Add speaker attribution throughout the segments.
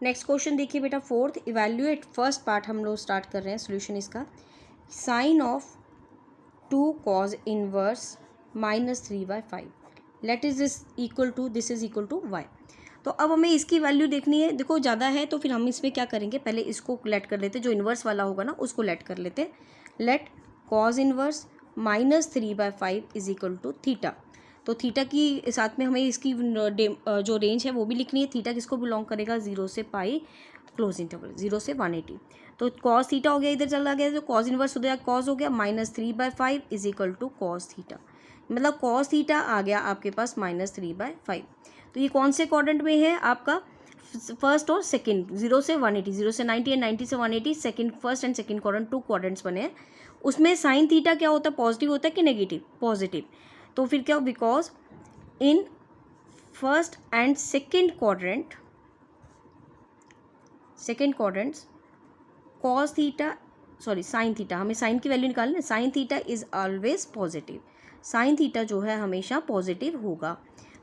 Speaker 1: Next question देखिए बेटा, fourth, evaluate. First part हम लोग स्टार्ट कर रहे हैं सोल्यूशन इसका। Sine of 2 cos inverse -3/5 let is this equal to, this is equal to y। तो अब हमें इसकी वैल्यू देखनी है। देखो ज़्यादा है तो फिर हम इसमें क्या करेंगे, पहले इसको लेट कर लेते, जो इन्वर्स वाला होगा ना उसको लेट कर लेते। Let cos inverse -3/5 is equal to theta. तो थीटा की साथ में हमें इसकी जो रेंज है वो भी लिखनी है। थीटा किसको बिलोंग करेगा, 0 से पाई, क्लोज इंटरवल 0 से 180। तो कॉस थीटा हो गया, इधर चला गया तो कॉस इनवर्स हो गया, कॉस हो गया -3/5 is equal to cos theta. मतलब कॉस थीटा आ गया आपके पास -3/5। तो ये कौन से क्वाड्रेंट में है आपका, फर्स्ट और सेकंड, 0 से 180, 0 से 90 एंड 90 से 180, second, first and second quadrant, 2 quadrants बने हैं। उसमें साइन थीटा क्या होता है, पॉजिटिव होता है कि नेगेटिव, पॉजिटिव। तो फिर क्या हो, because in first and second quadrants cos theta, sorry sine theta, हमें साइन की वैल्यू निकालनी है। Sine theta is always positive, sine theta जो है हमेशा पॉजिटिव होगा।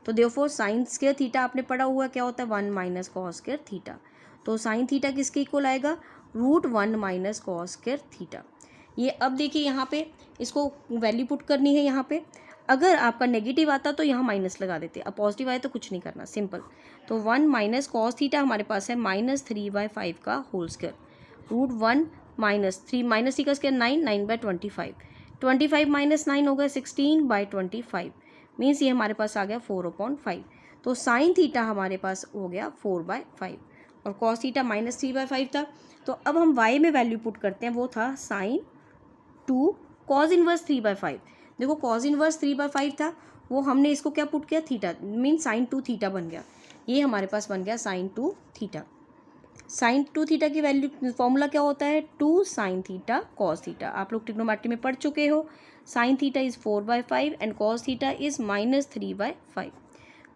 Speaker 1: तो देयरफॉर साइन स्क्वायर थीटा आपने पढ़ा हुआ क्या होता है, 1 माइनस कॉस स्क्वायर थीटा। तो साइन थीटा किसके इक्वल आएगा, √1 माइनस कॉस स्क्वायर थीटा। ये अब देखिए यहाँ पे इसको वैल्यू पुट करनी है। यहाँ पे अगर आपका नेगेटिव आता तो यहाँ माइनस लगा देते, अब पॉजिटिव आए तो कुछ नहीं करना, सिंपल। तो 1 माइनस कॉस थीटा हमारे पास है -3/5 का होल स्क्वायर, √1 -3, माइनस थ्री का स्क्वायर 9, 9/25, 25 माइनस 9 हो गया 16/25, मीन्स ये हमारे पास आ गया 4/5। तो साइन थीटा हमारे पास हो गया 4/5 और कॉस थीटा -3/5 था। तो अब हम y में वैल्यू पुट करते हैं, वो था साइन 2 कॉस इनवर्स 3/5। देखो कॉस इनवर्स 3/5 था, वो हमने इसको क्या पुट किया, थीटा, मीन साइन 2 थीटा बन गया। ये हमारे पास बन गया साइन 2 थीटा। साइन 2 थीटा की वैल्यू फॉर्मूला क्या होता है, 2 साइन थीटा कॉस थीटा। आप लोग ट्रिग्नोमेट्री में पढ़ चुके हो। Sine theta is 4/5 and cos theta is -3/5।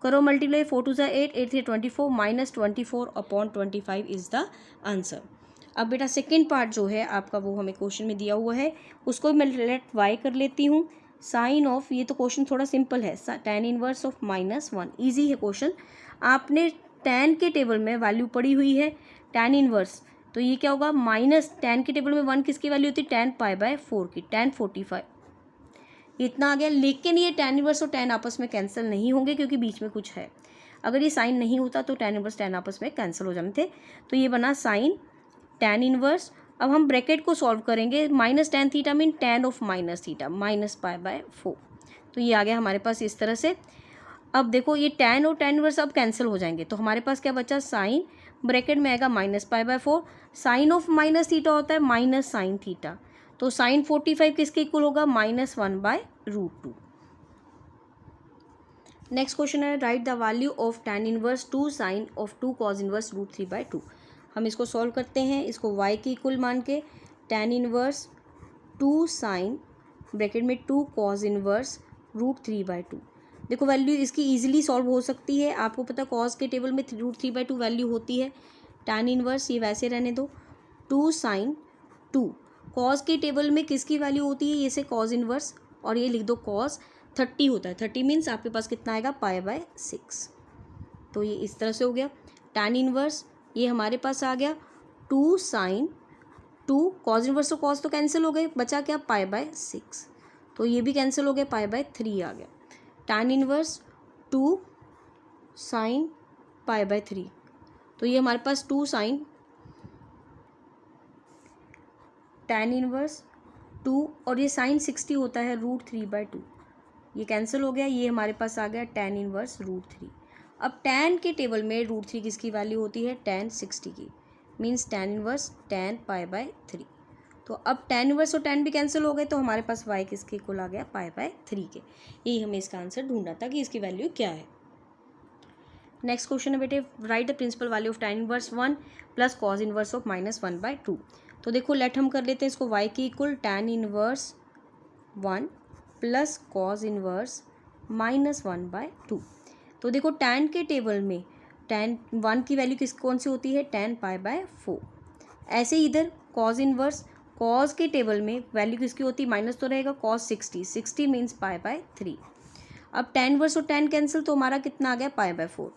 Speaker 1: करो मल्टीप्लाई, 4 2 8, 8 3 24, -24/25 इज द आंसर। अब बेटा सेकेंड पार्ट जो है आपका वो हमें क्वेश्चन में दिया हुआ है, उसको मैं लेट वाई कर लेती हूँ। साइन ऑफ, ये तो क्वेश्चन थोड़ा सिंपल है, tan इनवर्स ऑफ -1, ईजी है क्वेश्चन। आपने tan के टेबल में वैल्यू पड़ी हुई है tan इनवर्स, तो ये क्या होगा, माइनस tan के टेबल में 1 किसकी वैल्यू होती है, tan π/4 की, tan 45, इतना आ गया। लेकिन ये tan इनवर्स और tan आपस में कैंसिल नहीं होंगे क्योंकि बीच में कुछ है। अगर ये साइन नहीं होता तो tan इनवर्स tan आपस में कैंसिल हो जाते थे। तो ये बना साइन tan इनवर्स। अब हम ब्रैकेट को सॉल्व करेंगे, -tan theta mean tan of minus theta, -π/4। तो ये आ गया हमारे पास इस तरह से। अब देखो ये tan और tan इनवर्स अब कैंसिल हो जाएंगे, तो हमारे पास क्या बचा, साइन, ब्रैकेट में आएगा -π/4, साइन ऑफ माइनस थीटा होता है माइनस साइन थीटा। तो साइन 45 किसके इक्वल होगा, -1/√2। नेक्स्ट क्वेश्चन है, write the value of tan inverse 2 sine of 2 cos inverse √3/2। हम इसको सॉल्व करते हैं, इसको y के इक्वल मान के, tan इनवर्स 2 साइन ब्रैकेट में 2 cos इनवर्स √3/2। देखो वैल्यू इसकी इजीली सॉल्व हो सकती है, आपको पता cos के टेबल में √3/2 वैल्यू होती है। tan इनवर्स ये वैसे रहने दो, 2 साइन 2, cos के टेबल में किसकी वैल्यू होती है, ये से cos इनवर्स, और ये लिख दो cos 30 होता है, 30 मीन्स आपके पास कितना आएगा, π/6। तो ये इस तरह से हो गया। tan इनवर्स ये हमारे पास आ गया 2 साइन 2, cos इनवर्स तो cos तो कैंसिल हो गए, बचा क्या, π/6। तो ये भी कैंसिल हो गया, π/3 आ गया। tan इनवर्स 2 साइन π/3, तो ये हमारे पास 2 साइन tan इनवर्स 2, और ये साइन 60 होता है √3/2, ये कैंसिल हो गया। ये हमारे पास आ गया tan इनवर्स √3। अब tan के टेबल में √3 किसकी वैल्यू होती है, tan 60 की, मीन्स tan इनवर्स tan π/3। तो अब tan इनवर्स और tan भी कैंसिल हो गए, तो हमारे पास y किसके इक्वल आ गया, π/3 के। यही हमें इसका आंसर ढूंढना था कि इसकी वैल्यू क्या है। नेक्स्ट क्वेश्चन है बेटे, write the principal value of tan inverse 1 plus cos inverse of -1/2। तो देखो लेट हम कर लेते हैं इसको y के equal tan inverse 1 plus cos inverse -1/2। तो देखो tan के टेबल में tan 1 की वैल्यू कौन सी होती है, tan π/4। ऐसे ही इधर cos इनवर्स, cos के टेबल में वैल्यू किसकी होती है, माइनस तो रहेगा, cos 60, 60 मीन्स π/3। अब tan इनवर्स और tan कैंसिल, तो हमारा कितना आ गया, π/4।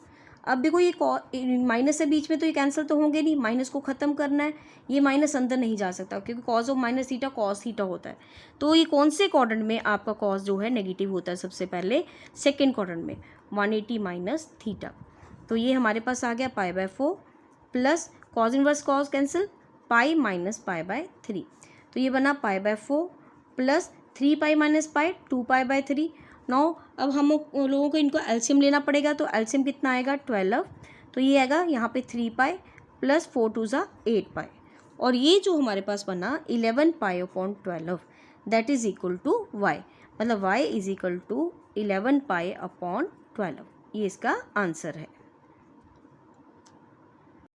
Speaker 1: अब देखो ये माइनस है बीच में, तो ये कैंसिल तो होंगे नहीं, माइनस को ख़त्म करना है, ये माइनस अंदर नहीं जा सकता क्योंकि cos of minus theta cos theta होता है। तो ये कौन से क्वाड्रेंट में आपका कॉस जो है नेगेटिव होता है? सबसे पहले सेकेंड क्वाड्रेंट में 180 माइनस थीटा। तो ये हमारे पास आ गया π/4 plus cos inverse cos cancel, pi minus π/3। तो ये बना π/4 प्लस 3π माइनस पाई 2π/3। नौ अब हम लोगों को इनको एलसीएम लेना पड़ेगा, तो एलसीएम कितना आएगा 12। तो ये आएगा यहाँ पे 3π प्लस 4 2 ज़ा 8π, और ये जो हमारे पास बना 11π/12 that is equal to y, मतलब y इज इक्वल टू 11π/12। ये इसका आंसर है।